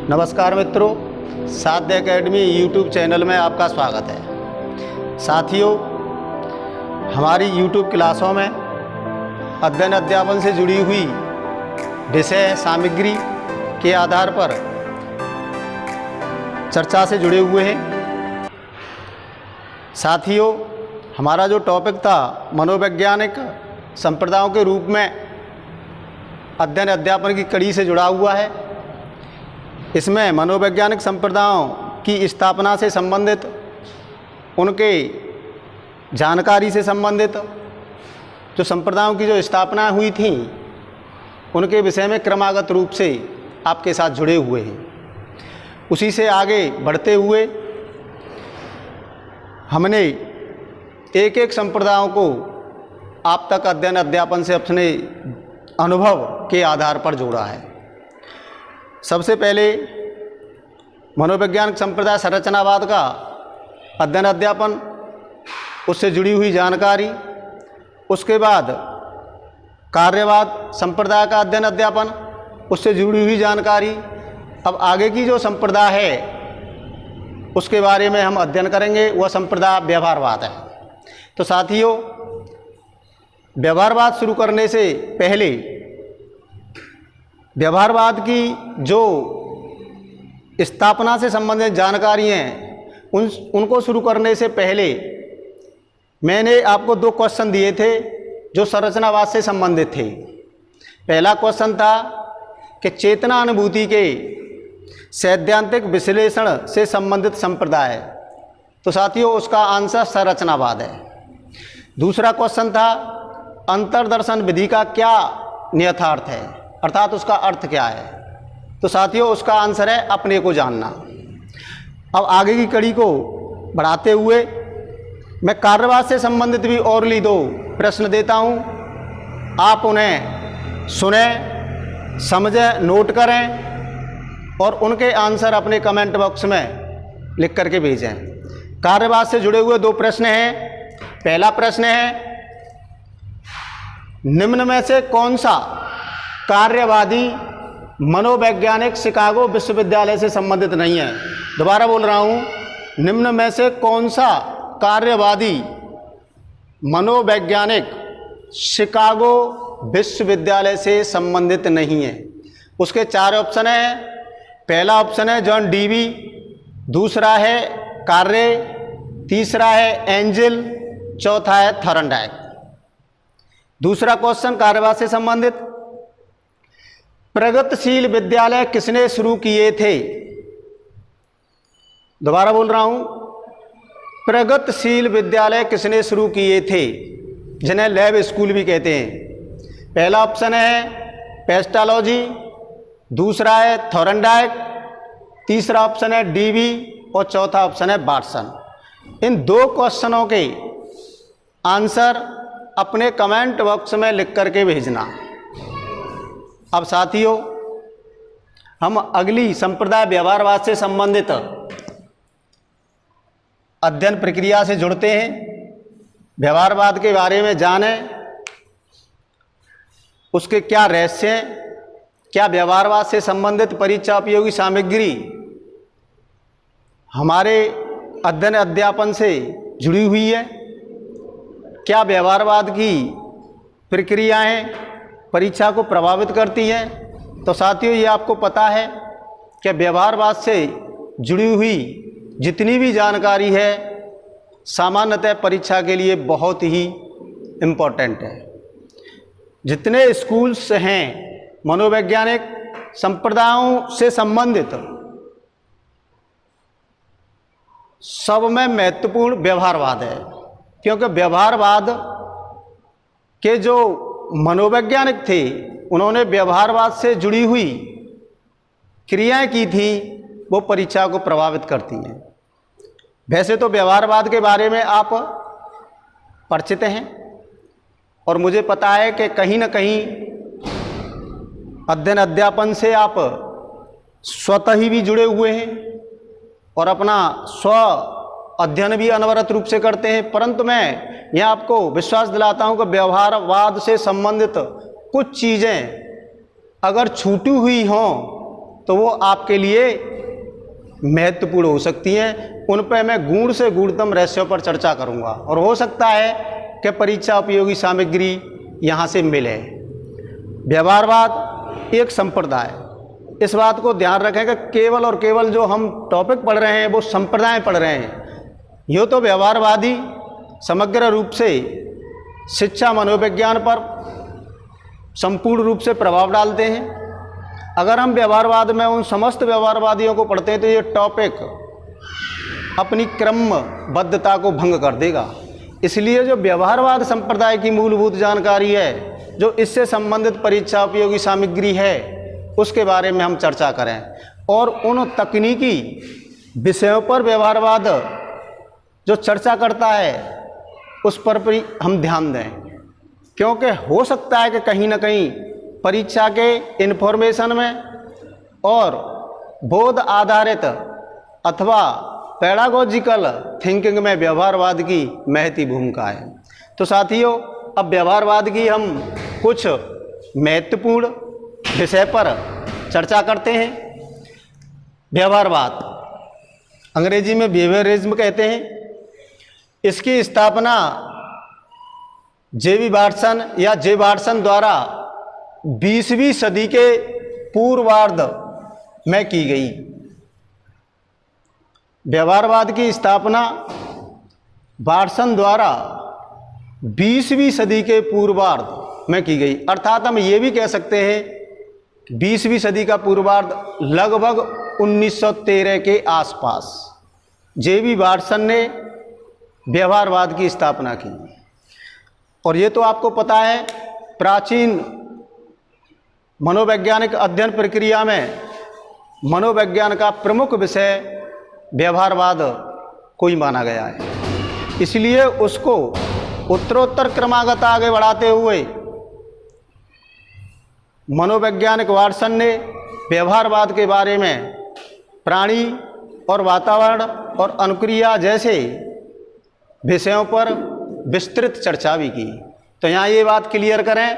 नमस्कार मित्रों, साध्य एकेडमी यूट्यूब चैनल में आपका स्वागत है। साथियों, हमारी यूट्यूब क्लासों में अध्ययन अध्यापन से जुड़ी हुई विषय सामग्री के आधार पर चर्चा से जुड़े हुए हैं। साथियों, हमारा जो टॉपिक था मनोवैज्ञानिक संप्रदायों के रूप में अध्ययन अध्यापन की कड़ी से जुड़ा हुआ है। इसमें मनोवैज्ञानिक संप्रदायों की स्थापना से संबंधित, उनके जानकारी से संबंधित, जो संप्रदायों की जो स्थापना हुई थी उनके विषय में क्रमागत रूप से आपके साथ जुड़े हुए हैं। उसी से आगे बढ़ते हुए हमने एक एक संप्रदायों को आप तक अध्ययन अध्यापन से अपने अनुभव के आधार पर जोड़ा है। सबसे पहले मनोवैज्ञानिक संप्रदाय संरचनावाद का अध्ययन अध्यापन, उससे जुड़ी हुई जानकारी, उसके बाद कार्यवाद संप्रदाय का अध्ययन अध्यापन, उससे जुड़ी हुई जानकारी। अब आगे की जो संप्रदाय है उसके बारे में हम अध्ययन करेंगे, वह संप्रदाय व्यवहारवाद है। तो साथियों, व्यवहारवाद शुरू करने से पहले व्यवहारवाद की जो स्थापना से संबंधित जानकारी हैं उनको शुरू करने से पहले मैंने आपको दो क्वेश्चन दिए थे जो संरचनावाद से संबंधित थे। पहला क्वेश्चन था कि चेतना अनुभूति के सैद्धांतिक विश्लेषण से संबंधित संप्रदाय, तो साथियों उसका आंसर संरचनावाद है। दूसरा क्वेश्चन था अंतर्दर्शन विधि का क्या नियतार्थ है, अर्थात उसका अर्थ क्या है, तो साथियों उसका आंसर है अपने को जानना। अब आगे की कड़ी को बढ़ाते हुए मैं कार्यवाद से संबंधित भी और ली दो प्रश्न देता हूँ। आप उन्हें सुने, समझें, नोट करें और उनके आंसर अपने कमेंट बॉक्स में लिख करके भेजें। कार्यवाद से जुड़े हुए दो प्रश्न हैं। पहला प्रश्न है, निम्न में से कौन सा कार्यवादी मनोवैज्ञानिक शिकागो विश्वविद्यालय से संबंधित नहीं है। दोबारा बोल रहा हूँ, निम्न में से कौन सा कार्यवादी मनोवैज्ञानिक शिकागो विश्वविद्यालय से संबंधित नहीं है। उसके चार ऑप्शन हैं। पहला ऑप्शन है जॉन डीवी, दूसरा है कार्रे, तीसरा है एंजल, चौथा है थॉर्नडाइक। दूसरा क्वेश्चन कार्यवाद से संबंधित, प्रगतिशील विद्यालय किसने शुरू किए थे। दोबारा बोल रहा हूं, प्रगतिशील विद्यालय किसने शुरू किए थे, जिन्हें लैब स्कूल भी कहते हैं। पहला ऑप्शन है पेस्टालॉजी, दूसरा है थॉर्नडाइक, तीसरा ऑप्शन है डीवी और चौथा ऑप्शन है वाटसन। इन दो क्वेश्चनों के आंसर अपने कमेंट बॉक्स में लिख करके भेजना। अब साथियों, हम अगली संप्रदाय व्यवहारवाद से संबंधित अध्ययन प्रक्रिया से जुड़ते हैं। व्यवहारवाद के बारे में जानें, उसके क्या रहस्य हैं, क्या व्यवहारवाद से संबंधित परीक्षा उपयोगी सामग्री हमारे अध्ययन अध्यापन से जुड़ी हुई है, क्या व्यवहारवाद की प्रक्रियाएं परीक्षा को प्रभावित करती हैं। तो साथियों, ये आपको पता है कि व्यवहारवाद से जुड़ी हुई जितनी भी जानकारी है सामान्यतः परीक्षा के लिए बहुत ही इम्पोर्टेंट है। जितने स्कूल्स हैं मनोवैज्ञानिक संप्रदायों से संबंधित, सब में महत्वपूर्ण व्यवहारवाद है, क्योंकि व्यवहारवाद के जो मनोवैज्ञानिक थे उन्होंने व्यवहारवाद से जुड़ी हुई क्रियाएं की थी, वो परीक्षा को प्रभावित करती हैं। वैसे तो व्यवहारवाद के बारे में आप परिचित हैं और मुझे पता है कि कहीं ना कहीं अध्ययन अध्यापन से आप स्वतः ही भी जुड़े हुए हैं और अपना स्व अध्ययन भी अनवरत रूप से करते हैं। परंतु मैं यह आपको विश्वास दिलाता हूं कि व्यवहारवाद से संबंधित कुछ चीज़ें अगर छूटी हुई हों तो वो आपके लिए महत्वपूर्ण हो सकती हैं। उन पर मैं गूढ़ से गूढ़तम रहस्यों पर चर्चा करूंगा और हो सकता है कि परीक्षा उपयोगी सामग्री यहाँ से मिले। व्यवहारवाद एक संप्रदाय, इस बात को ध्यान रखें कि केवल और केवल जो हम टॉपिक पढ़ रहे हैं वो संप्रदाय पढ़ रहे हैं। यूँ तो व्यवहारवादी समग्र रूप से शिक्षा मनोविज्ञान पर संपूर्ण रूप से प्रभाव डालते हैं। अगर हम व्यवहारवाद में उन समस्त व्यवहारवादियों को पढ़ते हैं तो ये टॉपिक अपनी क्रमबद्धता को भंग कर देगा। इसलिए जो व्यवहारवाद संप्रदाय की मूलभूत जानकारी है, जो इससे संबंधित परीक्षा उपयोगी सामग्री है, उसके बारे में हम चर्चा करें और उन तकनीकी विषयों पर व्यवहारवाद जो चर्चा करता है उस पर भी हम ध्यान दें, क्योंकि हो सकता है कि कहीं ना कहीं परीक्षा के इन्फॉर्मेशन में और बोध आधारित अथवा पेडागोजिकल थिंकिंग में व्यवहारवाद की महती भूमिका है। तो साथियों, अब व्यवहारवाद की हम कुछ महत्वपूर्ण विषय पर चर्चा करते हैं। व्यवहारवाद अंग्रेजी में बिहेवियरिज्म कहते हैं। इसकी स्थापना जे.बी. वाटसन या जे. वाटसन द्वारा 20वीं सदी के पूर्वार्ध में की गई। व्यवहारवाद की स्थापना वाटसन द्वारा 20वीं सदी के पूर्वार्ध में की गई, अर्थात हम ये भी कह सकते हैं 20वीं सदी का पूर्वार्ध लगभग 1913 के आसपास जे.बी. वाटसन ने व्यवहारवाद की स्थापना की। और ये तो आपको पता है, प्राचीन मनोवैज्ञानिक अध्ययन प्रक्रिया में मनोविज्ञान का प्रमुख विषय व्यवहारवाद को ही माना गया है। इसलिए उसको उत्तरोत्तर क्रमागत आगे बढ़ाते हुए मनोवैज्ञानिक वाटसन ने व्यवहारवाद के बारे में प्राणी और वातावरण और अनुक्रिया जैसे विषयों पर विस्तृत चर्चा भी की। तो यहाँ ये बात क्लियर करें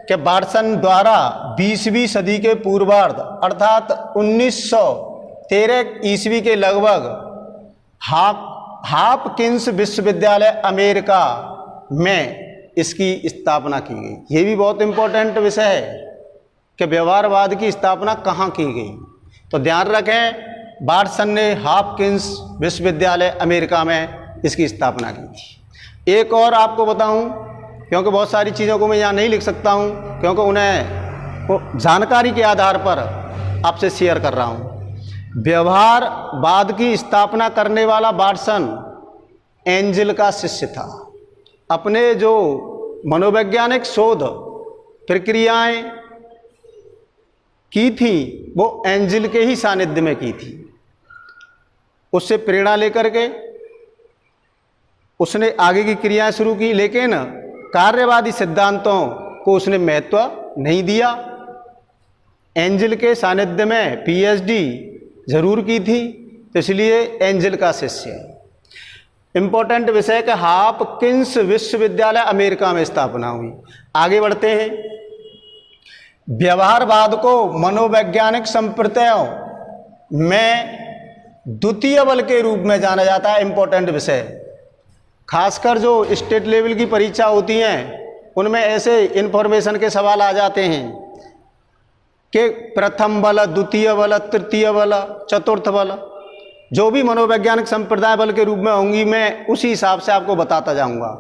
कि वाटसन द्वारा 20वीं सदी के पूर्वार्ध अर्थात 1913 ईस्वी के लगभग हॉपकिंस विश्वविद्यालय अमेरिका में इसकी स्थापना की गई। ये भी बहुत इम्पोर्टेंट विषय है कि व्यवहारवाद की स्थापना कहाँ की गई। तो ध्यान रखें, वाटसन ने हॉपकिंस विश्वविद्यालय अमेरिका में इसकी स्थापना की थी। एक और आपको बताऊं, क्योंकि बहुत सारी चीज़ों को मैं यहाँ नहीं लिख सकता हूँ, क्योंकि उन्हें जानकारी के आधार पर आपसे शेयर कर रहा हूँ। व्यवहारवाद की स्थापना करने वाला वाटसन एंजल का शिष्य था। अपने जो मनोवैज्ञानिक शोध प्रक्रियाएं की थी वो एंजल के ही सानिध्य में की थी। उससे प्रेरणा लेकर के उसने आगे की क्रियाएं शुरू की, लेकिन कार्यवादी सिद्धांतों को उसने महत्व नहीं दिया। एंजल के सानिध्य में पीएचडी जरूर की थी, तो इसलिए एंजल का शिष्य। इंपॉर्टेंट विषय का हॉपकिंस विश्वविद्यालय अमेरिका में स्थापना हुई। आगे बढ़ते हैं। व्यवहारवाद को मनोवैज्ञानिक संप्रदायों में द्वितीय बल के रूप में जाना जाता है। इंपॉर्टेंट विषय, खासकर जो स्टेट लेवल की परीक्षा होती हैं उनमें ऐसे इन्फॉर्मेशन के सवाल आ जाते हैं कि प्रथम बल, द्वितीय बल, तृतीय बल, चतुर्थ बल, जो भी मनोवैज्ञानिक संप्रदाय बल के रूप में होंगी मैं उसी हिसाब से आपको बताता जाऊंगा।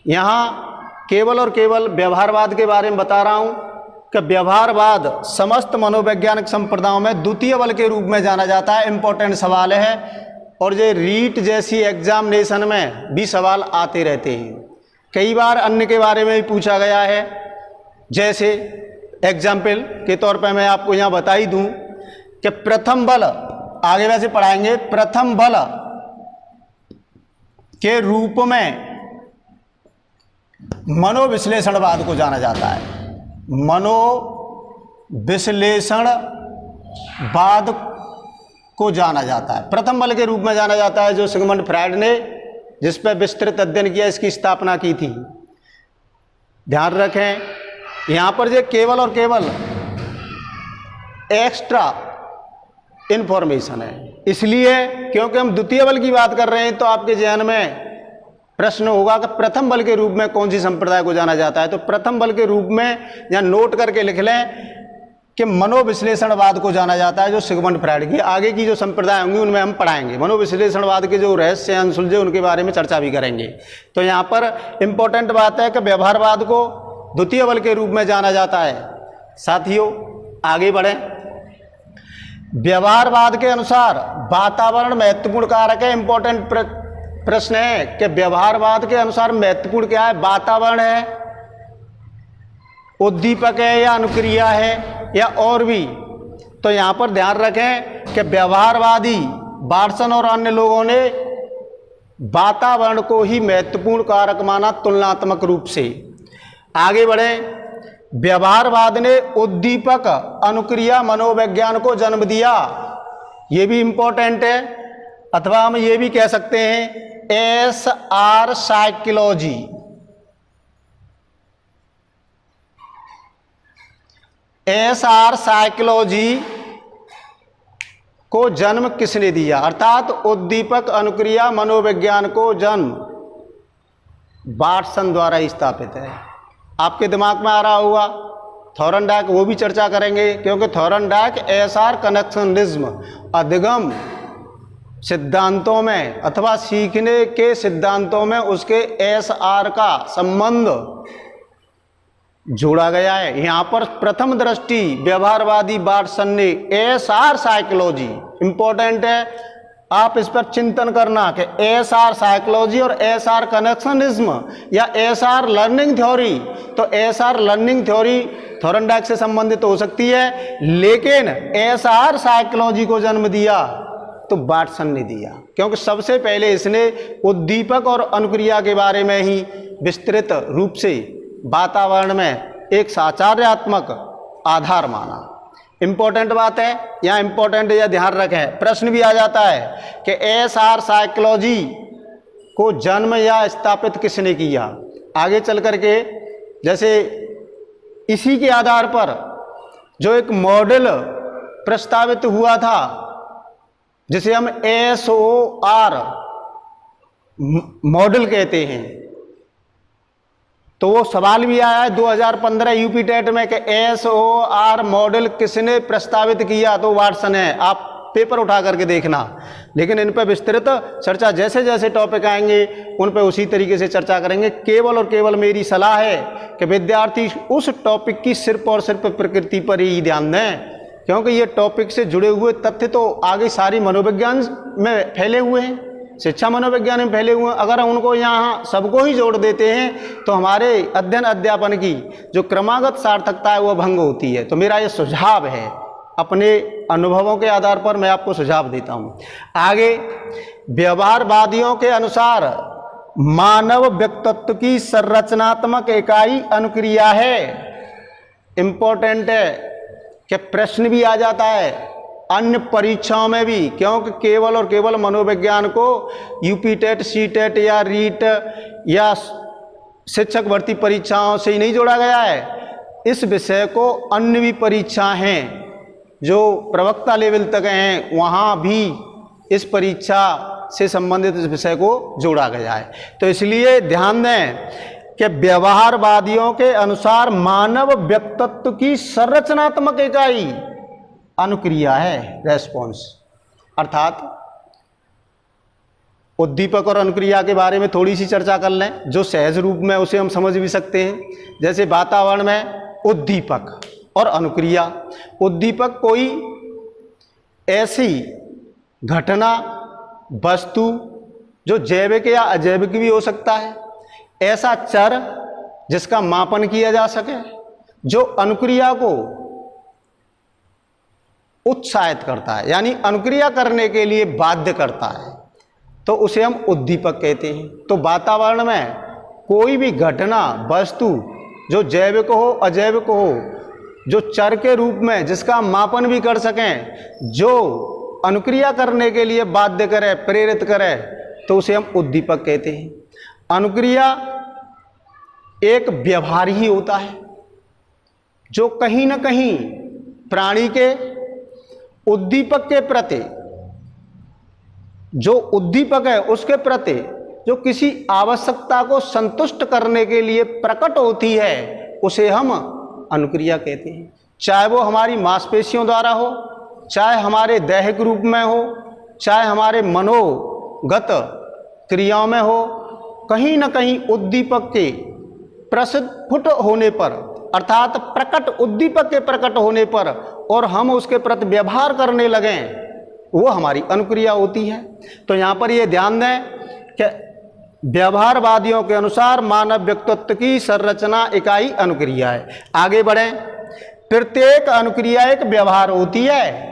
यहाँ केवल और केवल व्यवहारवाद के बारे में बता रहा हूँ कि व्यवहारवाद समस्त मनोवैज्ञानिक संप्रदायों में द्वितीय बल के रूप में जाना जाता है। इंपॉर्टेंट सवाल है और ये रीट जैसी एग्जामिनेशन में भी सवाल आते रहते हैं। कई बार अन्य के बारे में भी पूछा गया है। जैसे एग्जाम्पल के तौर पर मैं आपको यहाँ बता ही दूँ कि प्रथम बल, आगे वैसे पढ़ाएंगे, प्रथम बल के रूप में मनोविश्लेषणवाद को जाना जाता है। मनोविश्लेषणवाद को जाना जाता है, प्रथम बल के रूप में जाना जाता है, जो सिगमंड फ्रायड ने जिस पर विस्तृत अध्ययन किया, इसकी स्थापना की थी। ध्यान रखें, यहाँ पर जो केवल और केवल एक्स्ट्रा इंफॉर्मेशन है। इसलिए क्योंकि हम द्वितीय बल की बात कर रहे हैं तो आपके जहन में प्रश्न होगा कि प्रथम बल के रूप में कौन सी संप्रदाय को जाना जाता है। तो प्रथम बल के रूप में यहाँ नोट करके लिख लें कि मनोविश्लेषणवाद को जाना जाता है, जो सिगमंड फ्रायड की। आगे की जो संप्रदाय होंगी उनमें हम पढ़ाएंगे, मनोविश्लेषणवाद के जो रहस्य अनसुलझे उनके बारे में चर्चा भी करेंगे। तो यहाँ पर इंपॉर्टेंट बात है कि व्यवहारवाद को द्वितीय बल के रूप में जाना जाता है। साथियों आगे बढ़ें। व्यवहारवाद के अनुसार वातावरण महत्वपूर्ण कारक है। इंपॉर्टेंट प्रश्न है कि व्यवहारवाद के अनुसार महत्वपूर्ण क्या है? वातावरण है, उद्दीपक है या अनुक्रिया है या और भी। तो यहां पर ध्यान रखें कि व्यवहारवादी वाटसन और अन्य लोगों ने वातावरण को ही महत्वपूर्ण कारक माना तुलनात्मक रूप से। आगे बढ़े। व्यवहारवाद ने उद्दीपक अनुक्रिया मनोविज्ञान को जन्म दिया। यह भी इंपॉर्टेंट है, अथवा हम ये भी कह सकते हैं SR साइकोलॉजी। SR साइकोलॉजी को जन्म किसने दिया? अर्थात उद्दीपक अनुक्रिया मनोविज्ञान को जन्म वाटसन द्वारा स्थापित है। आपके दिमाग में आ रहा होगा थॉरनडाइक, वो भी चर्चा करेंगे, क्योंकि थॉरनडाइक SR कनेक्शनिज्म अधिगम सिद्धांतों में अथवा सीखने के सिद्धांतों में उसके SR का संबंध जोड़ा गया है। यहां पर प्रथम दृष्टि व्यवहारवादी वाटसन ने SR साइकोलॉजी, इंपॉर्टेंट है, आप इस पर चिंतन करना कि SR साइकोलॉजी और SR कनेक्शनिज्म या SR लर्निंग थ्योरी। तो SR लर्निंग थ्योरी थॉरनडाइक से संबंधित हो सकती है, लेकिन SR साइकोलॉजी को जन्म दिया तो वाटसन ने दिया, क्योंकि सबसे पहले इसने उद्दीपक और अनुक्रिया के बारे में ही विस्तृत रूप से वातावरण में एक साचार्यात्मक आधार माना। इंपॉर्टेंट बात है, यहाँ इंपॉर्टेंट यह ध्यान रखें, प्रश्न भी आ जाता है कि SR साइकोलॉजी को जन्म या स्थापित किसने किया। आगे चल करके जैसे इसी के आधार पर जो एक मॉडल प्रस्तावित हुआ था जिसे हम SOR मॉडल कहते हैं, तो वो सवाल भी आया है 2015 यूपी टेट में कि SOR मॉडल किसने प्रस्तावित किया? तो वाटसन है। आप पेपर उठा करके देखना, लेकिन इन पर विस्तृत चर्चा जैसे जैसे टॉपिक आएंगे उन पर उसी तरीके से चर्चा करेंगे। केवल और केवल मेरी सलाह है कि विद्यार्थी उस टॉपिक की सिर्फ और सिर्फ प्रकृति पर ही ध्यान दें, क्योंकि ये टॉपिक से जुड़े हुए तथ्य तो आगे सारी मनोविज्ञान में फैले हुए हैं, शिक्षा मनोविज्ञान में फैले हुए हैं। अगर हम उनको यहाँ सबको ही जोड़ देते हैं तो हमारे अध्ययन अध्यापन की जो क्रमागत सार्थकता है वो भंग होती है। तो मेरा ये सुझाव है, अपने अनुभवों के आधार पर मैं आपको सुझाव देता हूँ। आगे, व्यवहारवादियों के अनुसार मानव व्यक्तित्व की संरचनात्मक इकाई अनुक्रिया है। इंपॉर्टेंट है कि प्रश्न भी आ जाता है अन्य परीक्षाओं में भी, क्योंकि केवल और केवल मनोविज्ञान को यूपी टेट, सी टेट या रीट या शिक्षक भर्ती परीक्षाओं से ही नहीं जोड़ा गया है। इस विषय को अन्य भी परीक्षा हैं जो प्रवक्ता लेवल तक हैं, वहाँ भी इस परीक्षा से संबंधित इस विषय को जोड़ा गया है। तो इसलिए ध्यान दें कि व्यवहारवादियों के अनुसार मानव व्यक्तित्व की संरचनात्मक इकाई अनुक्रिया है, रेस्पॉन्स। अर्थात उद्दीपक और अनुक्रिया के बारे में थोड़ी सी चर्चा कर लें, जो सहज रूप में उसे हम समझ भी सकते हैं। जैसे वातावरण में उद्दीपक और अनुक्रिया। उद्दीपक कोई ऐसी घटना, वस्तु जो जैविक या अजैविक भी हो सकता है, ऐसा चर जिसका मापन किया जा सके, जो अनुक्रिया को उत्साहित करता है, यानी अनुक्रिया करने के लिए बाध्य करता है, तो उसे हम उद्दीपक कहते हैं। तो वातावरण में कोई भी घटना, वस्तु जो जैविक हो, अजैविक हो, जो चर के रूप में जिसका मापन भी कर सकें, जो अनुक्रिया करने के लिए बाध्य करे, प्रेरित करे, तो उसे हम उद्दीपक कहते हैं। अनुक्रिया एक व्यवहार ही होता है जो कहीं ना कहीं प्राणी के उद्दीपक के प्रति, जो उद्दीपक है उसके प्रति जो किसी आवश्यकता को संतुष्ट करने के लिए प्रकट होती है उसे हम अनुक्रिया कहते हैं। चाहे वो हमारी मांसपेशियों द्वारा हो, चाहे हमारे दैहिक रूप में हो, चाहे हमारे मनोगत क्रियाओं में हो, कहीं न कहीं उद्दीपक के प्रस्फुट होने पर, अर्थात प्रकट उद्दीपक के प्रकट होने पर और हम उसके प्रति व्यवहार करने लगें, वो हमारी अनुक्रिया होती है। तो यहाँ पर ये ध्यान दें कि व्यवहारवादियों के अनुसार मानव व्यक्तित्व की संरचना इकाई अनुक्रिया है। आगे बढ़ें। प्रत्येक अनुक्रिया एक व्यवहार होती है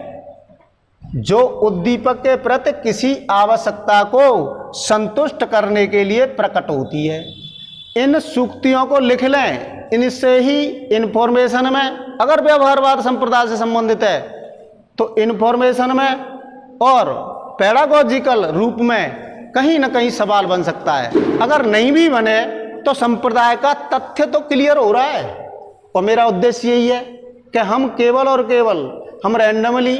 जो उद्दीपक के प्रति किसी आवश्यकता को संतुष्ट करने के लिए प्रकट होती है। इन सूक्तियों को लिख लें, इनसे ही इंफॉर्मेशन में, अगर व्यवहारवाद संप्रदाय से संबंधित है तो इंफॉर्मेशन में और पेडागोजिकल रूप में कहीं ना कहीं सवाल बन सकता है। अगर नहीं भी बने तो संप्रदाय का तथ्य तो क्लियर हो रहा है। और मेरा उद्देश्य यही है कि हम केवल और केवल हम रैंडमली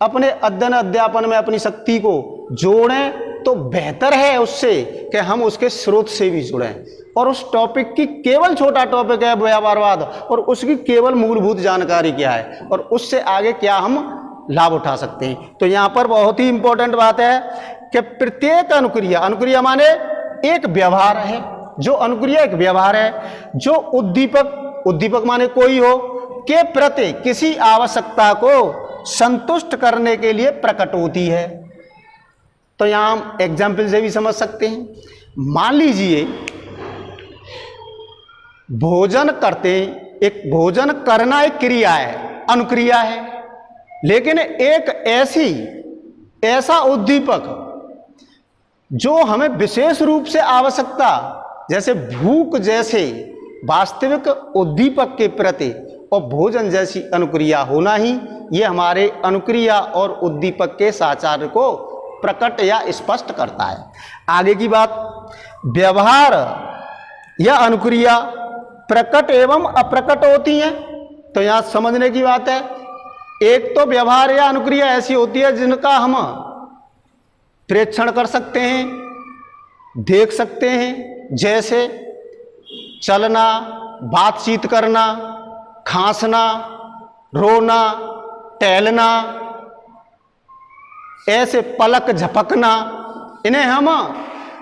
अपने अध्ययन अध्यापन में अपनी शक्ति को जोड़ें तो बेहतर है उससे कि हम उसके स्रोत से भी जुड़ें और उस टॉपिक की, केवल छोटा टॉपिक है व्यवहारवाद, और उसकी केवल मूलभूत जानकारी क्या है और उससे आगे क्या हम लाभ उठा सकते हैं। तो यहाँ पर बहुत ही इंपॉर्टेंट बात है कि प्रत्येक अनुक्रिया, अनुक्रिया माने एक व्यवहार है, जो अनुक्रिया एक व्यवहार है जो उद्दीपक, उद्दीपक माने कोई हो, के प्रति किसी आवश्यकता को संतुष्ट करने के लिए प्रकट होती है। तो यहां हम एग्जाम्पल से भी समझ सकते हैं। मान लीजिए भोजन करते, एक भोजन करना एक क्रिया है, अनुक्रिया है, लेकिन एक ऐसा उद्दीपक जो हमें विशेष रूप से आवश्यकता, जैसे भूख जैसे वास्तविक उद्दीपक के प्रति और भोजन जैसी अनुक्रिया होना ही ये हमारे अनुक्रिया और उद्दीपक के साचार्य को प्रकट या स्पष्ट करता है। आगे की बात, व्यवहार या अनुक्रिया प्रकट एवं अप्रकट होती हैं। तो यहां समझने की बात है, एक तो व्यवहार या अनुक्रिया ऐसी होती है जिनका हम प्रेक्षण कर सकते हैं, देख सकते हैं, जैसे चलना, बातचीत करना, खांसना, रोना, टहलना, ऐसे पलक झपकना, इन्हें हम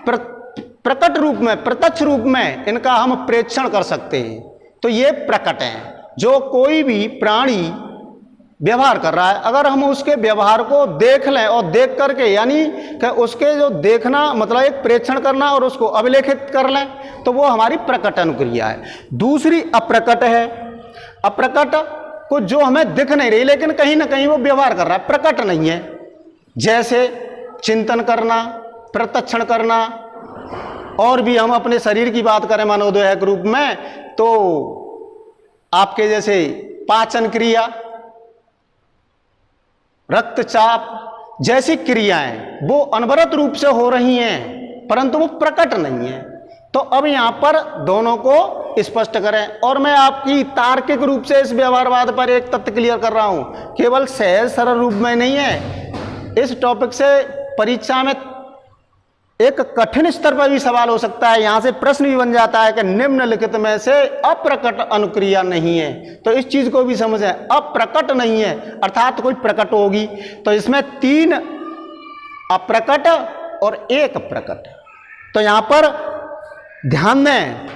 प्रकट रूप में, प्रत्यक्ष रूप में इनका हम प्रेक्षण कर सकते हैं। तो ये प्रकट हैं। जो कोई भी प्राणी व्यवहार कर रहा है, अगर हम उसके व्यवहार को देख लें और देख करके, यानी कि उसके जो देखना मतलब एक प्रेक्षण करना और उसको अभिलेखित कर लें, तो वो हमारी प्रकट अनुक्रिया है। दूसरी अप्रकट है। अप्रकट को जो हमें दिख नहीं रही लेकिन कहीं ना कहीं वो व्यवहार कर रहा है, प्रकट नहीं है, जैसे चिंतन करना, प्रत्यक्षण करना, और भी हम अपने शरीर की बात करें मनोदैहिक रूप में तो आपके जैसे पाचन क्रिया, रक्तचाप जैसी क्रियाएं वो अनवरत रूप से हो रही हैं परंतु वो प्रकट नहीं है। तो अब यहां पर दोनों को स्पष्ट करें, और मैं आपकी तार्किक रूप से इस व्यवहारवाद पर एक तथ्य क्लियर कर रहा हूं, केवल सहज सरल रूप में नहीं है। इस टॉपिक से परीक्षा में एक कठिन स्तर पर भी सवाल हो सकता है, यहां से प्रश्न भी बन जाता है कि निम्नलिखित में से अप्रकट अनुक्रिया नहीं है। तो इस चीज को भी समझें, अप्रकट नहीं है अर्थात कोई प्रकट होगी। तो इसमें 3 अप्रकट और 1 प्रकट। तो यहां पर ध्यान दें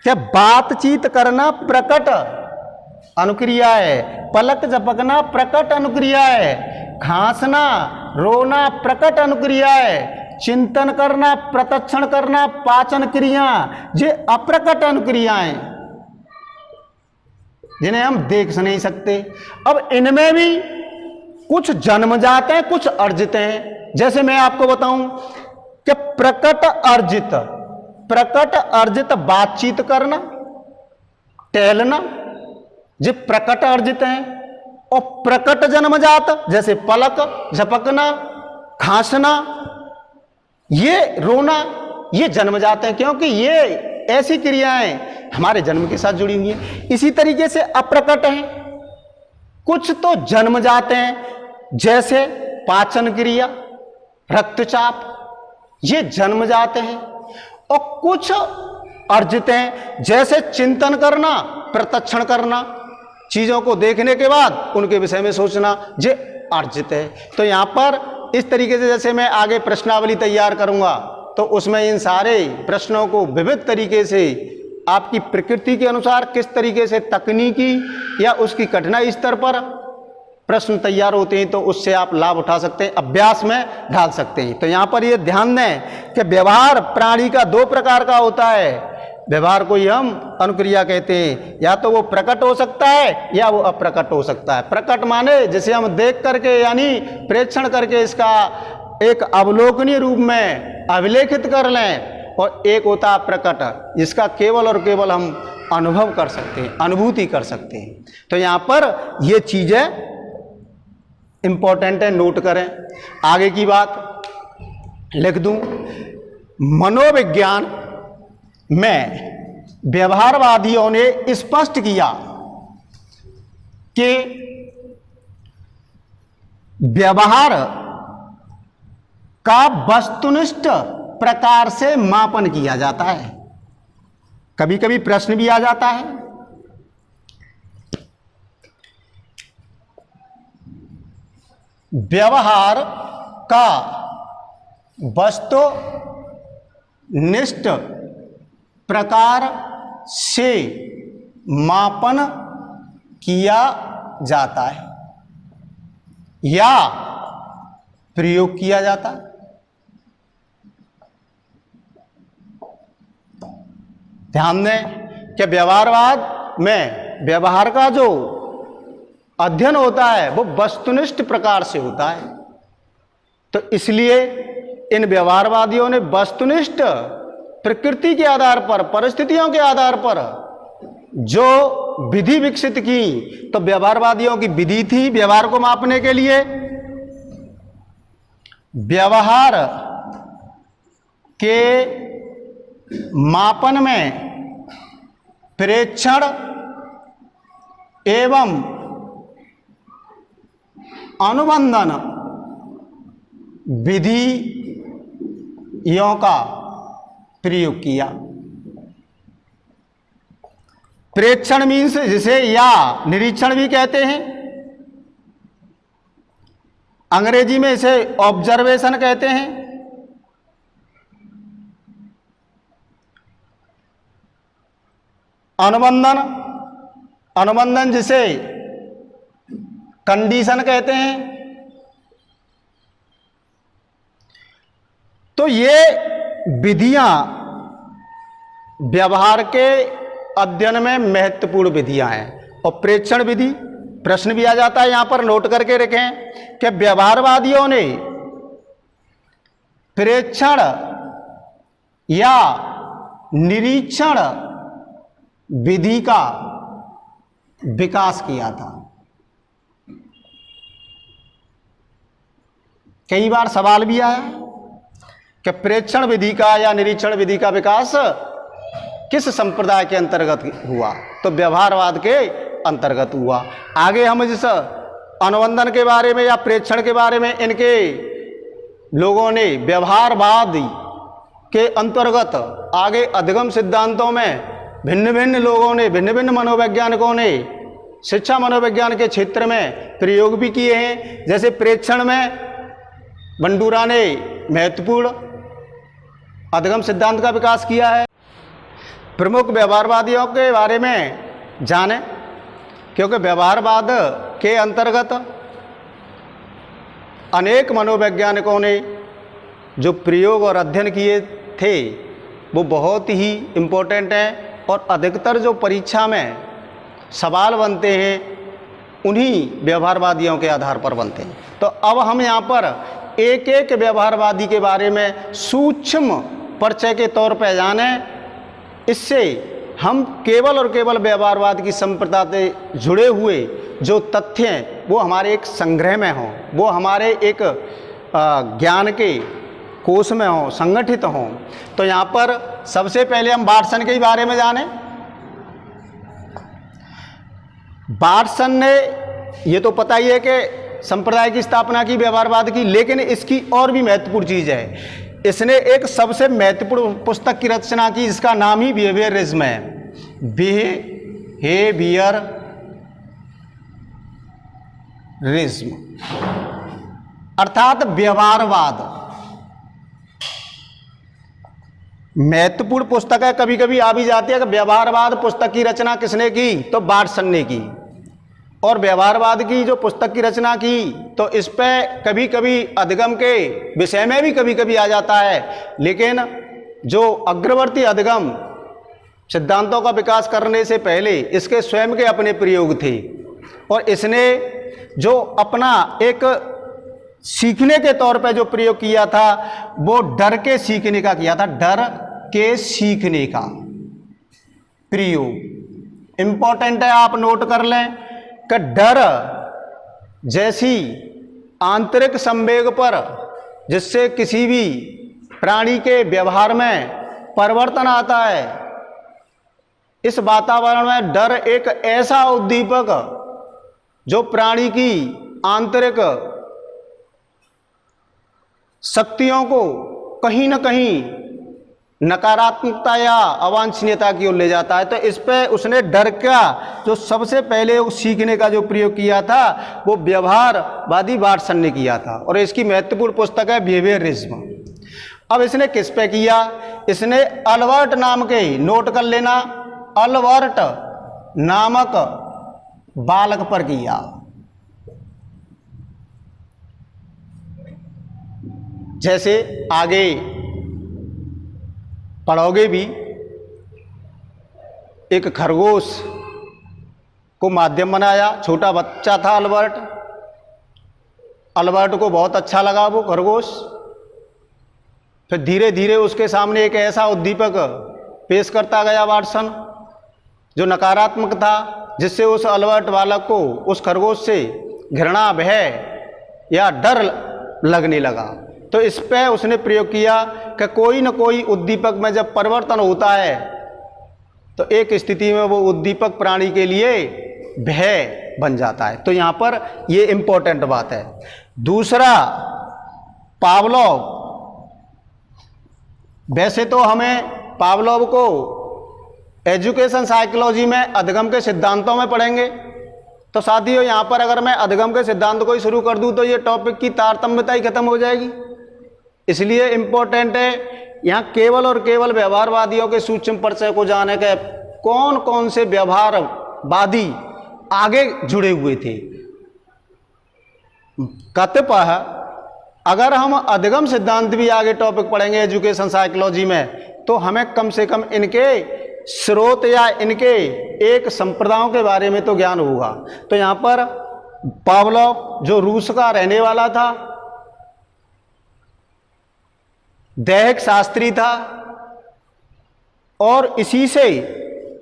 कि बातचीत करना प्रकट अनुक्रिया है, पलक झपकना प्रकट अनुक्रिया है, खांसना रोना प्रकट अनुक्रिया है, चिंतन करना, प्रत्यक्षण करना, पाचन क्रिया, ये अप्रकट अनुक्रियाएं जिन्हें हम देख नहीं सकते। अब इनमें भी कुछ जन्मजात हैं, कुछ अर्जित हैं। जैसे मैं आपको बताऊं कि प्रकट अर्जित बातचीत करना, टहलना, ये प्रकट अर्जित हैं। और प्रकट जन्मजात जैसे पलक झपकना, खांसना, ये रोना, ये जन्मजात हैं, क्योंकि ये ऐसी क्रियाएं हमारे जन्म के साथ जुड़ी हुई हैं। इसी तरीके से अप्रकट हैं, कुछ तो जन्मजात हैं जैसे पाचन क्रिया, रक्तचाप, ये जन्म जाते हैं। और कुछ अर्जित हैं, जैसे चिंतन करना, प्रत्यक्षण करना, चीजों को देखने के बाद उनके विषय में सोचना, ये अर्जित है। तो यहां पर इस तरीके से जैसे मैं आगे प्रश्नावली तैयार करूंगा तो उसमें इन सारे प्रश्नों को विविध तरीके से आपकी प्रकृति के अनुसार किस तरीके से तकनीकी या उसकी कठिनाई स्तर पर प्रश्न तैयार होते हैं, तो उससे आप लाभ उठा सकते हैं, अभ्यास में ढाल सकते हैं। तो यहां पर ये ध्यान दें कि व्यवहार प्राणी का दो प्रकार का होता है। व्यवहार को ही हम अनुक्रिया कहते हैं, या तो वो प्रकट हो सकता है या वो अप्रकट हो सकता है। प्रकट माने जिसे हम देख करके यानी प्रेक्षण करके इसका एक अवलोकनीय रूप में अभिलेखित कर लें, और एक होता है प्रकट, जिसका केवल और केवल हम अनुभव कर सकते हैं, अनुभूति कर सकते हैं। तो यहां पर ये चीजें इंपॉर्टेंट है, नोट करें। आगे की बात लिख दूं, मनोविज्ञान में व्यवहारवादियों ने स्पष्ट किया कि व्यवहार का वस्तुनिष्ठ प्रकार से मापन किया जाता है। कभी कभी प्रश्न भी आ जाता है, व्यवहार का वस्तुनिष्ठ प्रकार से मापन किया जाता है या प्रयोग किया जाता है। ध्यान दें कि व्यवहारवाद में व्यवहार का जो अध्ययन होता है वो वस्तुनिष्ठ प्रकार से होता है। तो इसलिए इन व्यवहारवादियों ने वस्तुनिष्ठ प्रकृति के आधार पर, परिस्थितियों के आधार पर जो विधि विकसित की, तो व्यवहारवादियों की विधि थी व्यवहार को मापने के लिए। व्यवहार के मापन में प्रेक्षण एवं अनुबंधन विधियों का प्रयोग किया। प्रेक्षण मीन्स जिसे या निरीक्षण भी कहते हैं, अंग्रेजी में इसे ऑब्जर्वेशन कहते हैं। अनुबंधन, अनुबंधन जिसे कंडीशन कहते हैं। तो ये विधियां व्यवहार के अध्ययन में महत्वपूर्ण विधियां हैं। और प्रेक्षण विधि, प्रश्न भी आ जाता है, यहां पर नोट करके रखें कि व्यवहारवादियों ने प्रेक्षण या निरीक्षण विधि का विकास किया था। कई बार सवाल भी आया कि प्रेक्षण विधि का या निरीक्षण विधि का विकास किस संप्रदाय के अंतर्गत हुआ, तो व्यवहारवाद के अंतर्गत हुआ। आगे हम जिस अनुबंधन के बारे में या प्रेक्षण के बारे में इनके लोगों ने व्यवहारवाद के अंतर्गत आगे अधिगम सिद्धांतों में भिन्न भिन्न लोगों ने, भिन्न भिन्न मनोवैज्ञानिकों ने शिक्षा मनोविज्ञान के क्षेत्र में प्रयोग भी किए हैं। जैसे प्रेक्षण में बंडूरा ने महत्वपूर्ण अधिगम सिद्धांत का विकास किया है। प्रमुख व्यवहारवादियों के बारे में जानें, क्योंकि व्यवहारवाद के अंतर्गत अनेक मनोवैज्ञानिकों ने जो प्रयोग और अध्ययन किए थे वो बहुत ही इम्पोर्टेंट हैं, और अधिकतर जो परीक्षा में सवाल बनते हैं उन्हीं व्यवहारवादियों के आधार पर बनते हैं। तो अब हम यहाँ पर एक एक व्यवहारवादी के बारे में सूक्ष्म परिचय के तौर पर जाने, इससे हम केवल और केवल व्यवहारवाद की संप्रदाय से जुड़े हुए जो तथ्य हैं वो हमारे एक संग्रह में हों, वो हमारे एक ज्ञान के कोश में हों, संगठित हों। तो यहाँ पर सबसे पहले हम बाटसन के ही बारे में जानें। बाटसन ने, ये तो पता ही है कि संप्रदाय की स्थापना की, व्यवहारवाद की, लेकिन इसकी और भी महत्वपूर्ण चीज है, इसने एक सबसे महत्वपूर्ण पुस्तक की रचना की जिसका नाम ही बिहेवियरिज्म है। बिहेवियरिज्म अर्थात व्यवहारवाद। महत्वपूर्ण पुस्तक है, कभी कभी आ भी जाती है कि व्यवहारवाद पुस्तक की रचना किसने की, तो बार्टसन ने की। और व्यवहारवाद की जो पुस्तक की रचना की तो इस पे कभी कभी अधिगम के विषय में भी कभी कभी आ जाता है, लेकिन जो अग्रवर्ती अधिगम सिद्धांतों का विकास करने से पहले इसके स्वयं के अपने प्रयोग थे, और इसने जो अपना एक सीखने के तौर पे जो प्रयोग किया था वो डर के सीखने का किया था, डर के सीखने का प्रयोग। इंपॉर्टेंट है, आप नोट कर लें कि डर जैसी आंतरिक संवेग पर जिससे किसी भी प्राणी के व्यवहार में परिवर्तन आता है, इस वातावरण में डर एक ऐसा उद्दीपक जो प्राणी की आंतरिक शक्तियों को कहीं न कहीं नकारात्मकता या अवांछनीयता की ओर ले जाता है। तो इस पे उसने डर का जो सबसे पहले सीखने का जो प्रयोग किया था वो व्यवहारवादी बार्टसन ने किया था, और इसकी महत्वपूर्ण पुस्तक है बिहेवियरिज्म। अब इसने किस पे किया, इसने अल्बर्ट नाम के, नोट कर लेना, अल्बर्ट नामक बालक पर किया। जैसे आगे पढ़ोगे भी, एक खरगोश को माध्यम बनाया, छोटा बच्चा था अल्बर्ट, अल्बर्ट को बहुत अच्छा लगा वो खरगोश। फिर धीरे धीरे उसके सामने एक ऐसा उद्दीपक पेश करता गया बार्टसन जो नकारात्मक था, जिससे उस अल्बर्ट बालक को उस खरगोश से घृणा, भय या डर लगने लगा। तो इस पे उसने प्रयोग किया कि कोई न कोई उद्दीपक में जब परिवर्तन होता है तो एक स्थिति में वो उद्दीपक प्राणी के लिए भय बन जाता है। तो यहाँ पर ये इंपॉर्टेंट बात है। दूसरा, पावलोव। वैसे तो हमें पावलोव को एजुकेशन साइकोलॉजी में अधिगम के सिद्धांतों में पढ़ेंगे, तो साथियों यहाँ पर अगर मैं अधिगम के सिद्धांत को ही शुरू कर दूं तो ये टॉपिक की तारतम्यता ही खत्म हो जाएगी। इसलिए इंपॉर्टेंट है यहाँ केवल और केवल व्यवहारवादियों के सूक्ष्म परिचय को जाने के, कौन कौन से व्यवहारवादी आगे जुड़े हुए थे। कतिपय अगर हम अधिगम सिद्धांत भी आगे टॉपिक पढ़ेंगे एजुकेशन साइकोलॉजी में, तो हमें कम से कम इनके स्रोत या इनके एक संप्रदायों के बारे में तो ज्ञान होगा। तो यहाँ पर पावलोव जो रूस का रहने वाला था, दैहिक शास्त्री था, और इसी से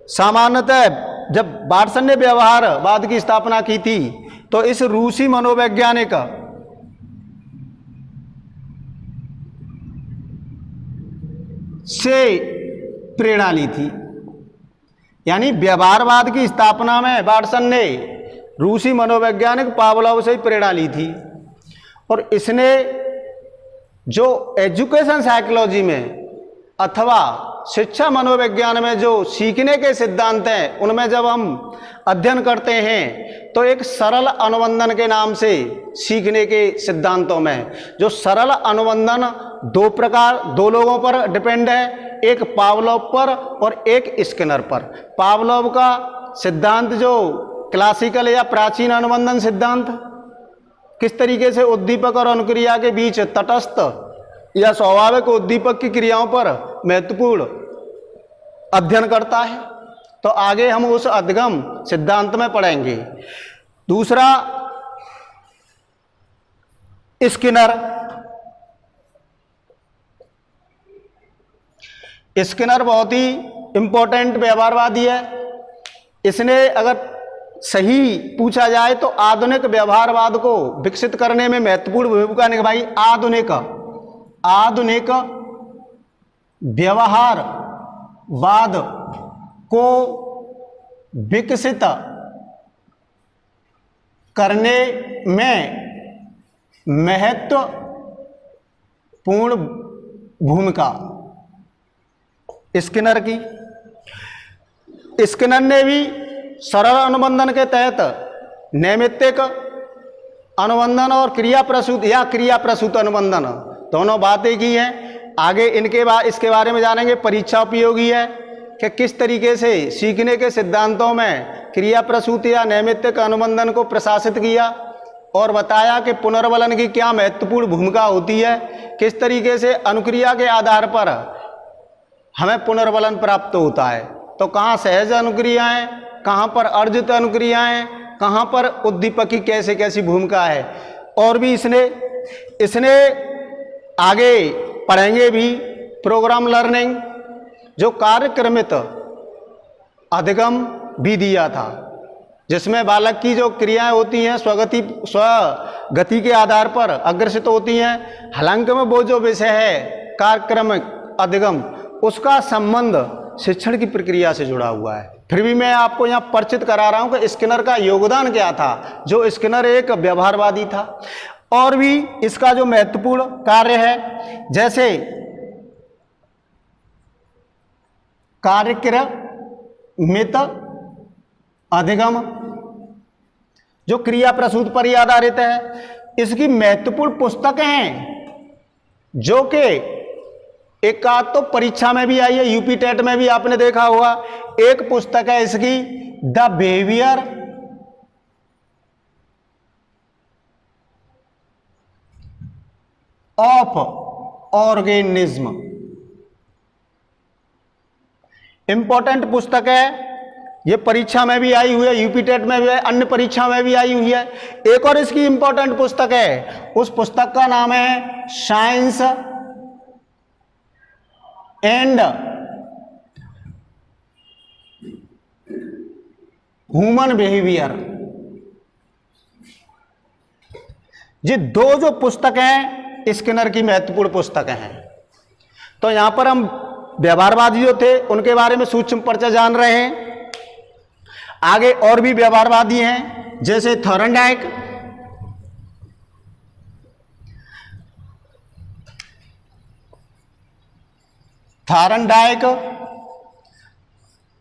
सामान्यतः जब बार्टसन ने व्यवहारवाद की स्थापना की थी तो इस रूसी मनोवैज्ञानिक से प्रेरणा ली थी। यानी व्यवहारवाद की स्थापना में बार्टसन ने रूसी मनोवैज्ञानिक पावलोव से ही प्रेरणा ली थी, और इसने जो एजुकेशन साइकोलॉजी में अथवा शिक्षा मनोविज्ञान में जो सीखने के सिद्धांत हैं उनमें जब हम अध्ययन करते हैं तो एक सरल अनुबंधन के नाम से सीखने के सिद्धांतों में, जो सरल अनुबंधन दो लोगों पर डिपेंड है, एक पावलोव पर और एक स्किनर पर। पावलोव का सिद्धांत जो क्लासिकल या प्राचीन अनुबंधन सिद्धांत किस तरीके से उद्दीपक और अनुक्रिया के बीच तटस्थ या स्वाभाविक उद्दीपक की क्रियाओं पर महत्वपूर्ण अध्ययन करता है, तो आगे हम उस अधिगम सिद्धांत में पढ़ेंगे। दूसरा, स्किनर। स्किनर बहुत ही इंपॉर्टेंट व्यवहारवादी है। इसने अगर सही पूछा जाए तो आधुनिक व्यवहारवाद को विकसित करने में महत्वपूर्ण भूमिका निभाई। आधुनिक व्यवहारवाद को विकसित करने में महत्वपूर्ण भूमिका स्किनर की। स्किनर ने भी सरल अनुबंधन के तहत नैमित्तिक अनुबंधन और क्रिया प्रसूत या क्रिया प्रसूत अनुबंधन दोनों बातें की हैं। आगे इसके बारे में जानेंगे। परीक्षा उपयोगी है कि किस तरीके से सीखने के सिद्धांतों में क्रिया प्रसूत या नैमित्तिक अनुबंधन को प्रशासित किया और बताया कि पुनर्वलन की क्या महत्वपूर्ण भूमिका होती है, किस तरीके से अनुक्रिया के आधार पर हमें पुनर्वलन प्राप्त होता है। तो कहाँ सहज अनुक्रियाएं, कहाँ पर अर्जित अनुक्रियाएं, कहाँ पर उद्दीपक की कैसे कैसी भूमिका है। और भी इसने आगे पढ़ेंगे भी प्रोग्राम लर्निंग, जो कार्यक्रमित अधिगम भी दिया था, जिसमें बालक की जो क्रियाएं होती हैं स्वगति के आधार पर अग्रसित होती हैं। हालांकि में वो जो विषय है कार्यक्रमिक अधिगम, उसका संबंध शिक्षण की प्रक्रिया से जुड़ा हुआ है। फिर भी मैं आपको यहाँ परिचित करा रहा हूँ कि स्किनर का योगदान क्या था। जो स्किनर एक व्यवहारवादी था। और भी इसका जो महत्वपूर्ण कार्य है, जैसे कार्यक्रमित अधिगम जो क्रिया प्रसूत पर ही आधारित है। इसकी महत्वपूर्ण पुस्तकें हैं जो कि एक आध तो परीक्षा में भी आई है, यूपी टेट में भी आपने देखा होगा। एक पुस्तक है इसकी the behaviour of organism, important पुस्तक है। ये परीक्षा में भी आई हुई है, यूपी टेट में भी है, अन्य परीक्षा में भी आई हुई है। एक और इसकी इंपॉर्टेंट पुस्तक है, उस पुस्तक का नाम है साइंस एंड ह्यूमन बिहेवियर। ये दो जो पुस्तक हैं स्किनर की महत्वपूर्ण पुस्तकें हैं। तो यहां पर हम व्यवहारवादी जो थे उनके बारे में सूक्ष्म परिचय जान रहे हैं। आगे और भी व्यवहारवादी हैं, जैसे थॉर्नडाइक,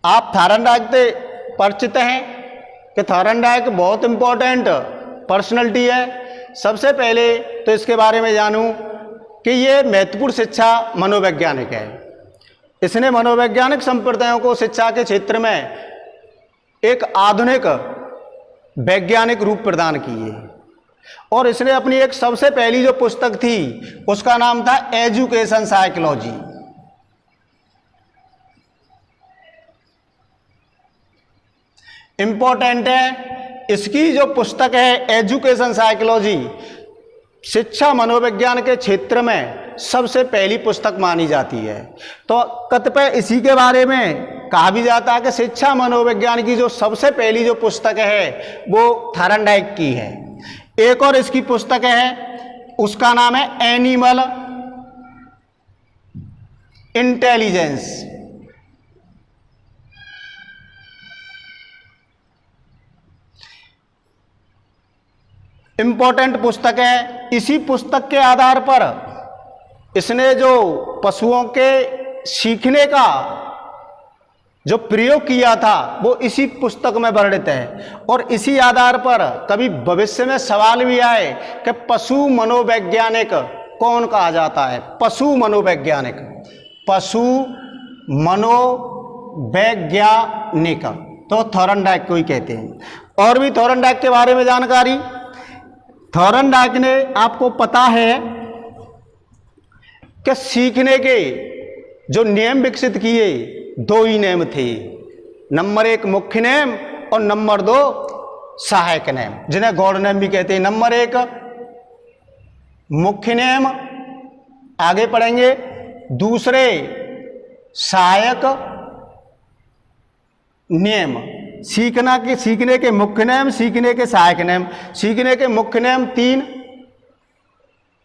आप थॉर्नडाइक से परिचित हैं कि थॉर्नडाइक बहुत इंपॉर्टेंट पर्सनैलिटी है। सबसे पहले तो इसके बारे में जानूं कि ये महत्वपूर्ण शिक्षा मनोवैज्ञानिक है। इसने मनोवैज्ञानिक संप्रदायों को शिक्षा के क्षेत्र में एक आधुनिक वैज्ञानिक रूप प्रदान किए। और इसने अपनी एक सबसे पहली जो पुस्तक थी उसका नाम था एजुकेशन साइकोलॉजी। इंपॉर्टेंट है, इसकी जो पुस्तक है एजुकेशन साइकोलॉजी शिक्षा मनोविज्ञान के क्षेत्र में सबसे पहली पुस्तक मानी जाती है। तो कतिपय इसी के बारे में कहा भी जाता है कि शिक्षा मनोविज्ञान की जो सबसे पहली जो पुस्तक है वो थॉर्नडाइक की है। एक और इसकी पुस्तक है, उसका नाम है एनिमल इंटेलिजेंस। इंपॉर्टेंट पुस्तक है। इसी पुस्तक के आधार पर इसने जो पशुओं के सीखने का जो प्रयोग किया था वो इसी पुस्तक में वर्णित है। और इसी आधार पर कभी भविष्य में सवाल भी आए कि पशु मनोवैज्ञानिक कौन कहा जाता है। पशु मनोवैज्ञानिक, पशु मनोवैज्ञानिक तो थॉर्नडाइक को ही कहते हैं। और भी थॉर्नडाइक के बारे में जानकारी, थॉर्नडाइक ने, आपको पता है कि सीखने के जो नियम विकसित किए दो ही नियम थे, नंबर 1 मुख्य नियम और नंबर 2 सहायक नियम, जिन्हें गौड़ नियम भी कहते हैं। नंबर 1 मुख्य नियम, आगे पढ़ेंगे। दूसरे सहायक नियम, सीखने के मुख्य नियम, सीखने के सहायक नियम। सीखने के मुख्य नियम 3,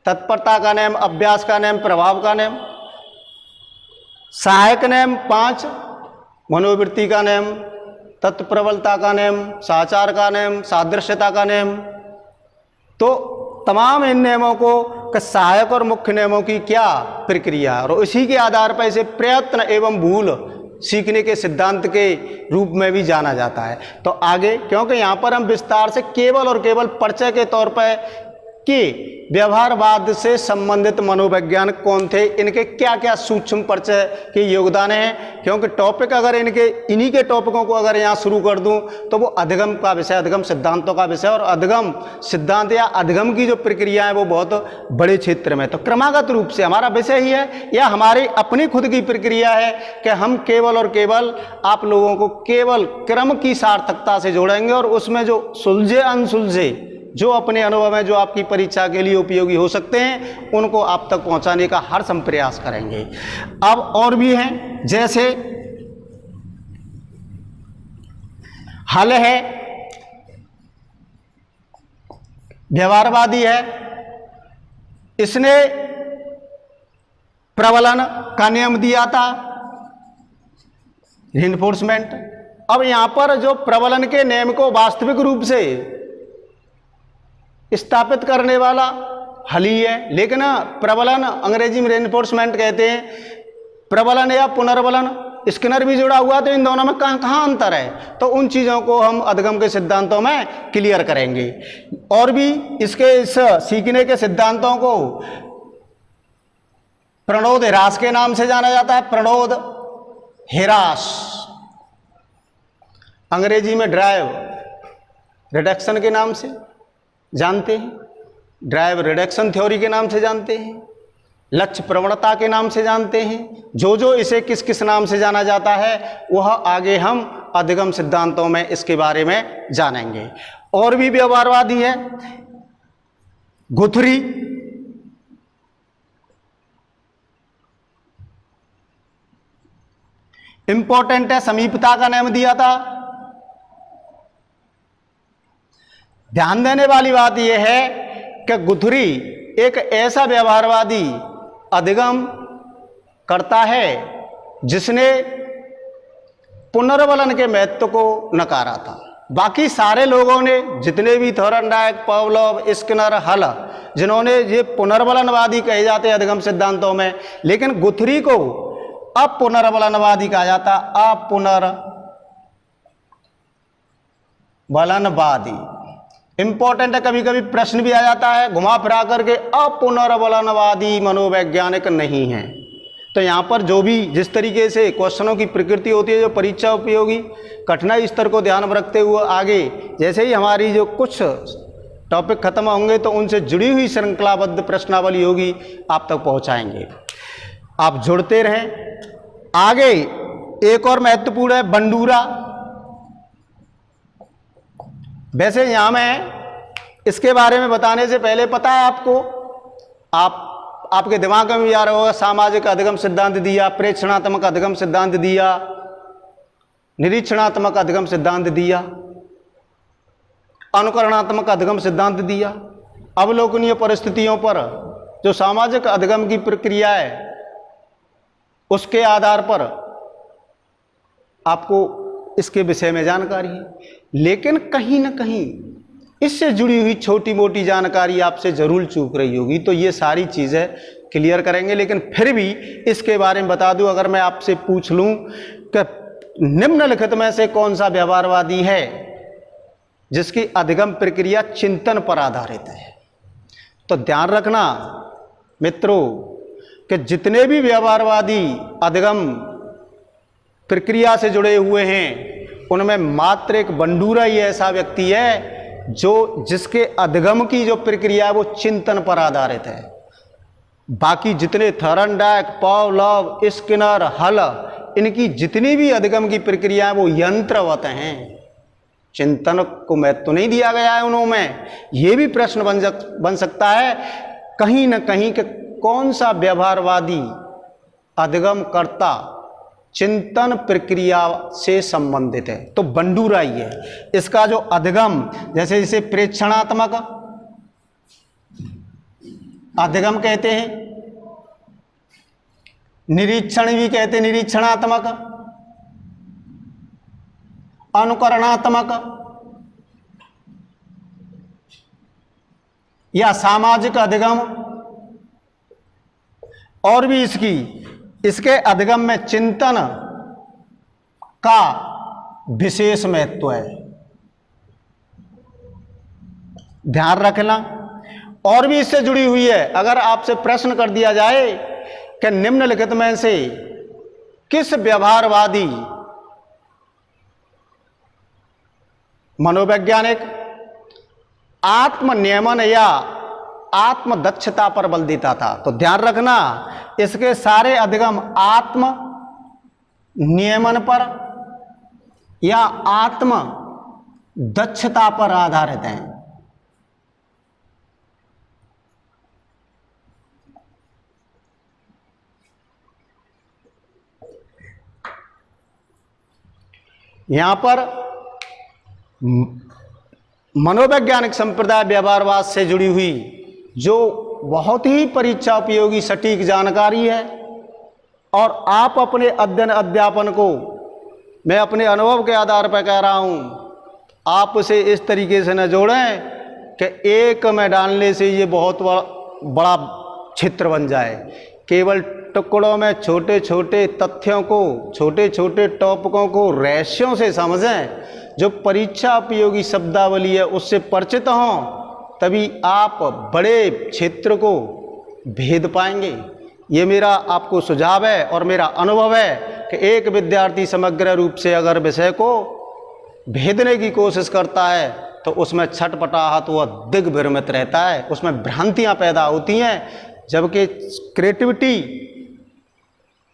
तत्परता का नियम, अभ्यास का नियम, प्रभाव का नियम। सहायक नियम 5, मनोवृत्ति का नियम, तत्प्रबलता का नियम, साचार का नियम, सादृश्यता का नियम। तो तमाम इन नियमों को सहायक और मुख्य नियमों की क्या प्रक्रिया, और उसी के आधार पर इसे प्रयत्न एवं भूल सीखने के सिद्धांत के रूप में भी जाना जाता है। तो आगे, क्योंकि यहाँ पर हम विस्तार से केवल और केवल परिचय के तौर पर कि व्यवहारवाद से संबंधित मनोविज्ञान कौन थे, इनके क्या क्या सूक्ष्म परिचय के योगदान हैं, क्योंकि टॉपिक अगर इन्हीं के टॉपिकों को अगर यहाँ शुरू कर दूं तो वो अधिगम का विषय, अधिगम सिद्धांतों का विषय, और अधिगम सिद्धांत या अधिगम की जो प्रक्रिया है वो बहुत बड़े क्षेत्र में। तो क्रमागत रूप से हमारा विषय ही है या हमारी अपनी खुद की प्रक्रिया है कि हम केवल और केवल आप लोगों को केवल क्रम की सार्थकता से जोड़ेंगे, और उसमें जो सुलझे अनसुलझे जो अपने अनुभव में जो आपकी परीक्षा के लिए उपयोगी हो सकते हैं उनको आप तक पहुंचाने का हर सम प्रयास करेंगे। अब और भी हैं, जैसे हल है, व्यवहारवादी है, इसने प्रबलन का नियम दिया था, रिइंफोर्समेंट। अब यहां पर जो प्रबलन के नियम को वास्तविक रूप से स्थापित करने वाला हल ही है, लेकिन प्रबलन अंग्रेजी में रिइंफोर्समेंट कहते हैं, प्रबलन या पुनर्बलन स्किनर भी जुड़ा हुआ, तो इन दोनों में कहाँ अंतर है, तो उन चीज़ों को हम अधिगम के सिद्धांतों में क्लियर करेंगे। और भी इसके इस सीखने के सिद्धांतों को प्रणोद ह्रास के नाम से जाना जाता है, प्रणोद ह्रास, अंग्रेजी में ड्राइव रिडक्शन के नाम से जानते हैं, ड्राइव रिडक्शन थ्योरी के नाम से जानते हैं, लक्ष्य प्रवणता के नाम से जानते हैं। जो जो इसे किस किस नाम से जाना जाता है वह आगे हम अधिगम सिद्धांतों में इसके बारे में जानेंगे। और भी व्यवहारवादी है, गुथरी, इंपॉर्टेंट है, समीपता का नाम दिया था। ध्यान देने वाली बात यह है कि गुथरी एक ऐसा व्यवहारवादी अधिगम करता है जिसने पुनर्बलन के महत्व को नकारा था। बाकी सारे लोगों ने, जितने भी थॉर्नडाइक, पावलोव, स्किनर, हल, जिन्होंने ये पुनर्बलनवादी कहे जाते हैं अधिगम सिद्धांतों में, लेकिन गुथरी को अपुनर्बलनवादी कहा जाता, अपुनर्बलनवादी। इंपॉर्टेंट है, कभी कभी प्रश्न भी आ जाता है घुमा फिरा करके, अपुनर्बलनवादी मनोवैज्ञानिक नहीं है। तो यहाँ पर जो भी जिस तरीके से क्वेश्चनों की प्रकृति होती है, जो परीक्षा उपयोगी कठिनाई स्तर को ध्यान में रखते हुए आगे जैसे ही हमारी जो कुछ टॉपिक खत्म होंगे तो उनसे जुड़ी हुई श्रृंखलाबद्ध प्रश्नावली होगी आप तक पहुँचाएंगे। आप जुड़ते रहें। आगे एक और महत्वपूर्ण है बंडूरा। वैसे यहाँ मैं इसके बारे में बताने से पहले पता है आपको, आपके दिमाग में भी आ रहा होगा, सामाजिक अधिगम सिद्धांत दिया, प्रेक्षणात्मक अधिगम सिद्धांत दिया, निरीक्षणात्मक अधिगम सिद्धांत दिया, अनुकरणात्मक अधिगम सिद्धांत दिया। अवलोकनीय परिस्थितियों पर जो सामाजिक अधिगम की प्रक्रिया है उसके आधार पर आपको इसके विषय में जानकारी है, लेकिन कहीं ना कहीं इससे जुड़ी हुई छोटी मोटी जानकारी आपसे जरूर चूक रही होगी। तो ये सारी चीज़ें क्लियर करेंगे, लेकिन फिर भी इसके बारे में बता दूं, अगर मैं आपसे पूछ लूं कि निम्नलिखित में से कौन सा व्यवहारवादी है जिसकी अधिगम प्रक्रिया चिंतन पर आधारित है, तो ध्यान रखना मित्रों कि जितने भी व्यवहारवादी अधिगम प्रक्रिया से जुड़े हुए हैं उनमें मात्र एक बंडूरा ही ऐसा व्यक्ति है जिसके अधिगम की जो प्रक्रिया है वो चिंतन पर आधारित है। बाकी जितने थॉर्नडाइक, पावलोव, स्किनर, हल, इनकी जितनी भी अधिगम की प्रक्रिया है वो यंत्रवत हैं, चिंतन को महत्व नहीं दिया गया है उनमें। ये भी प्रश्न बन सकता है कहीं ना कहीं कि कौन सा व्यवहारवादी अधिगम कर्ता चिंतन प्रक्रिया से संबंधित है, तो बंडूरा ही है। इसका जो अधिगम, जैसे इसे प्रेक्षणात्मक अधिगम कहते हैं, निरीक्षण भी कहते हैं, निरीक्षणात्मक, अनुकरणात्मक, या सामाजिक अधिगम, और भी इसके अधिगम में चिंतन का विशेष महत्व है। ध्यान रखना। और भी इससे जुड़ी हुई है। अगर आपसे प्रश्न कर दिया जाए कि निम्नलिखित में से किस व्यवहारवादी मनोवैज्ञानिक आत्मनियमन या आत्मदक्षता पर बल देता था, तो ध्यान रखना इसके सारे अधिगम आत्म नियमन पर या आत्म दक्षता पर आधारित हैं। यहां पर मनोवैज्ञानिक संप्रदाय व्यवहारवाद से जुड़ी हुई जो बहुत ही परीक्षा उपयोगी सटीक जानकारी है, और आप अपने अध्ययन अध्यापन को, मैं अपने अनुभव के आधार पर कह रहा हूं, आप उसे इस तरीके से न जोड़ें कि एक में डालने से ये बहुत बड़ा क्षेत्र बन जाए। केवल टुकड़ों में छोटे छोटे तथ्यों को, छोटे छोटे टॉपिकों को रहस्यों से समझें, जो परीक्षा उपयोगी शब्दावली है उससे परिचित हों, तभी आप बड़े क्षेत्र को भेद पाएंगे। ये मेरा आपको सुझाव है और मेरा अनुभव है कि एक विद्यार्थी समग्र रूप से अगर विषय को भेदने की कोशिश करता है तो उसमें छटपटाहट वह दिग्भ्रमित रहता है, उसमें भ्रांतियां पैदा होती हैं। जबकि क्रिएटिविटी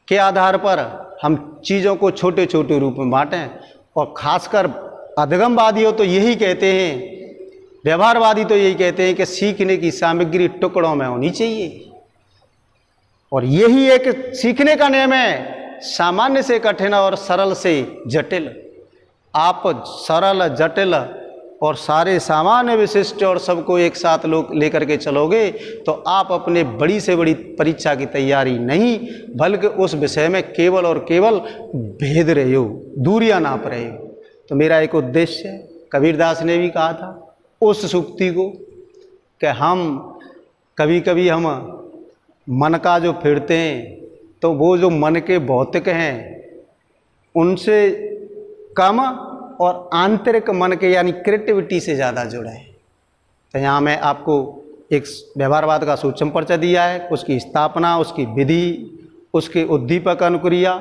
के आधार पर हम चीज़ों को छोटे छोटे रूप में बांटें, और खासकर अधिगमवादियों तो यही कहते हैं, व्यवहारवादी तो यही कहते हैं कि सीखने की सामग्री टुकड़ों में होनी चाहिए, और यही एक सीखने का नियम है, सामान्य से कठिन और सरल से जटिल। आप सरल, जटिल और सारे सामान्य, विशिष्ट और सबको एक साथ लोग लेकर के चलोगे तो आप अपने बड़ी से बड़ी परीक्षा की तैयारी नहीं, बल्कि उस विषय में केवल और केवल भेद रहे हो, दूरियां नाप रहे हो। तो मेरा एक उद्देश्य है, कबीरदास ने भी कहा था उस सूक्ति को, कि हम कभी हम मन का जो फिरते हैं तो वो जो मन के भौतिक हैं उनसे कम और आंतरिक मन के यानी क्रिएटिविटी से ज़्यादा जुड़े हैं। तो यहाँ मैं आपको एक व्यवहारवाद का सूक्ष्म परिचय दिया है, उसकी स्थापना, उसकी विधि, उसके उद्दीपक अनुक्रिया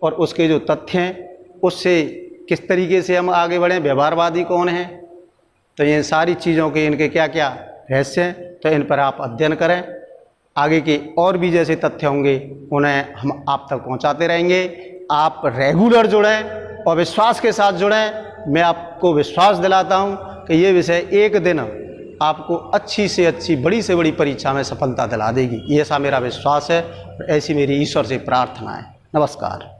और उसके जो तथ्य हैं, उससे किस तरीके से हम आगे बढ़ें, व्यवहारवादी कौन है, तो ये सारी चीज़ों के इनके क्या क्या रहस्य हैं, तो इन पर आप अध्ययन करें। आगे के और भी जैसे तथ्य होंगे उन्हें हम आप तक पहुंचाते रहेंगे। आप रेगुलर जुड़ें और विश्वास के साथ जुड़ें। मैं आपको विश्वास दिलाता हूं कि ये विषय एक दिन आपको अच्छी से अच्छी, बड़ी से बड़ी परीक्षा में सफलता दिला देगी। ये ऐसा मेरा विश्वास है, ऐसी मेरी ईश्वर से प्रार्थना है। नमस्कार।